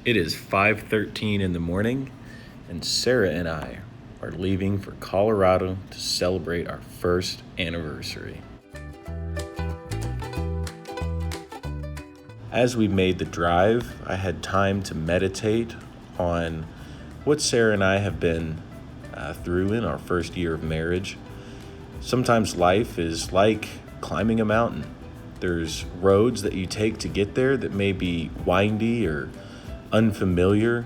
It is 5:13 in the morning, and Sarah and I are leaving for Colorado to celebrate our first anniversary. As we made the drive, I had time to meditate on what Sarah and I have been through in our first year of marriage. Sometimes life is like climbing a mountain. There's roads that you take to get there that may be windy or unfamiliar.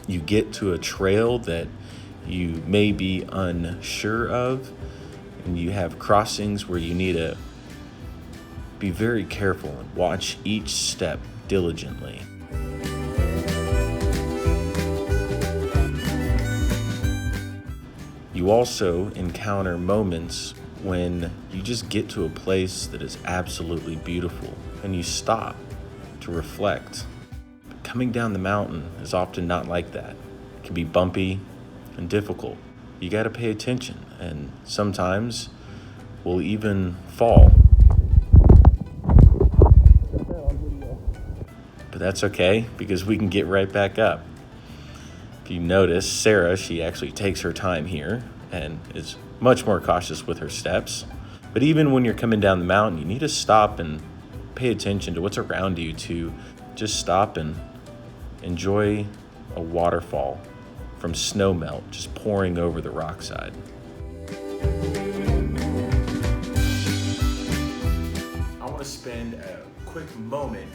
You get to a trail that you may be unsure of, and you have crossings where you need to be very careful and watch each step diligently. You also encounter moments when you just get to a place that is absolutely beautiful and you stop to reflect. But coming down the mountain is often not like that. It can be bumpy and difficult. You got to pay attention, and sometimes we'll even fall. But that's okay, because we can get right back up. If you notice, Sarah, she actually takes her time here and is much more cautious with her steps. But even when you're coming down the mountain, you need to stop and pay attention to what's around you, to just stop and enjoy a waterfall from snow melt just pouring over the rock side. I want to spend a quick moment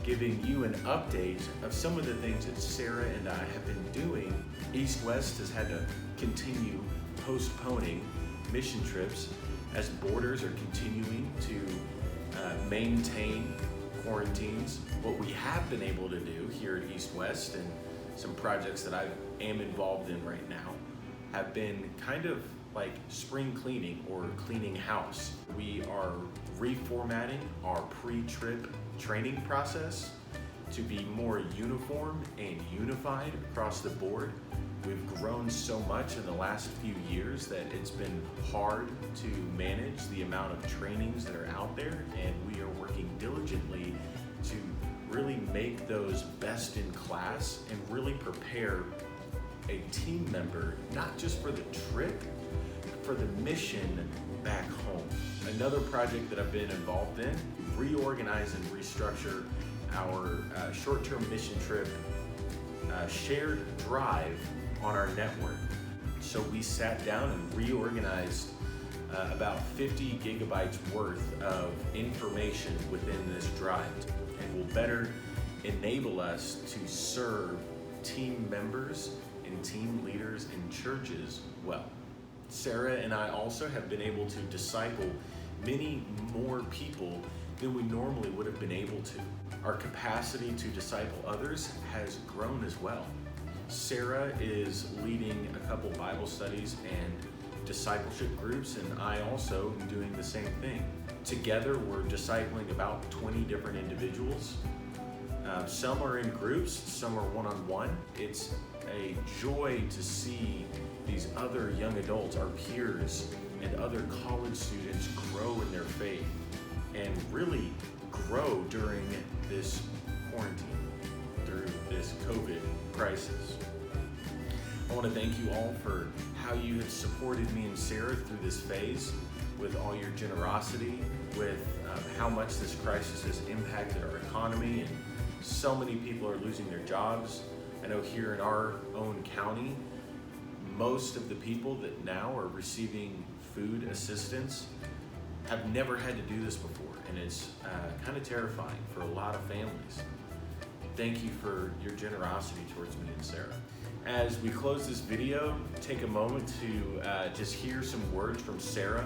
giving you an update of some of the things that Sarah and I have been doing. East West has had to continue postponing mission trips as borders are continuing to maintain quarantines. What we have been able to do here at East West, and some projects that I am involved in right now, have been kind of like spring cleaning or cleaning house. We are reformatting our pre-trip training process to be more uniform and unified across the board. We've grown so much in the last few years that it's been hard to manage the amount of trainings that are out there, and we are working diligently to really make those best in class and really prepare a team member, not just for the trip, but for the mission back home. Another project that I've been involved in, reorganize and restructure our short-term mission trip shared drive on our network. So we sat down and reorganized about 50 gigabytes worth of information within this drive, and will better enable us to serve team members and team leaders in churches well. Sarah and I also have been able to disciple many more people than we normally would have been able to. Our capacity to disciple others has grown as well. Sarah is leading a couple Bible studies and discipleship groups, and I also am doing the same thing. Together, we're discipling about 20 different individuals. Some are in groups, some are one-on-one. It's a joy to see these other young adults, our peers, and other college students grow in their faith and really grow during this quarantine, through this COVID crisis. I want to thank you all for how you have supported me and Sarah through this phase, with all your generosity, with how much this crisis has impacted our economy, and so many people are losing their jobs. I know here in our own county, most of the people that now are receiving food assistance have never had to do this before, and it's kind of terrifying for a lot of families. Thank you for your generosity towards me and Sarah. As we close this video, take a moment to just hear some words from Sarah.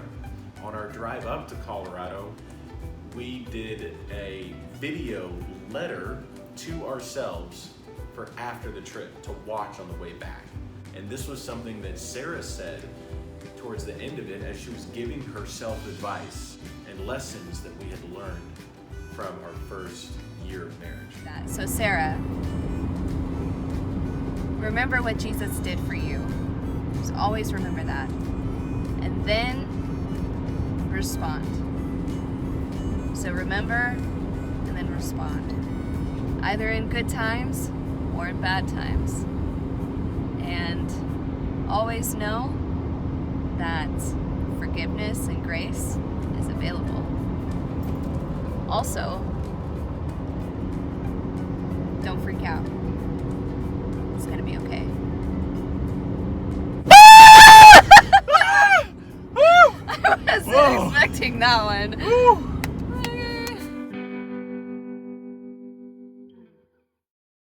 On our drive up to Colorado, we did a video letter to ourselves for after the trip to watch on the way back. And this was something that Sarah said towards the end of it, as she was giving herself advice and lessons that we had learned from our first year of marriage. So Sarah, remember what Jesus did for you. Just always remember that. And then respond. So remember and then respond. either in good times or in bad times. And always know that forgiveness and grace is available. Also, don't freak out. It's gonna be okay. I wasn't expecting that one.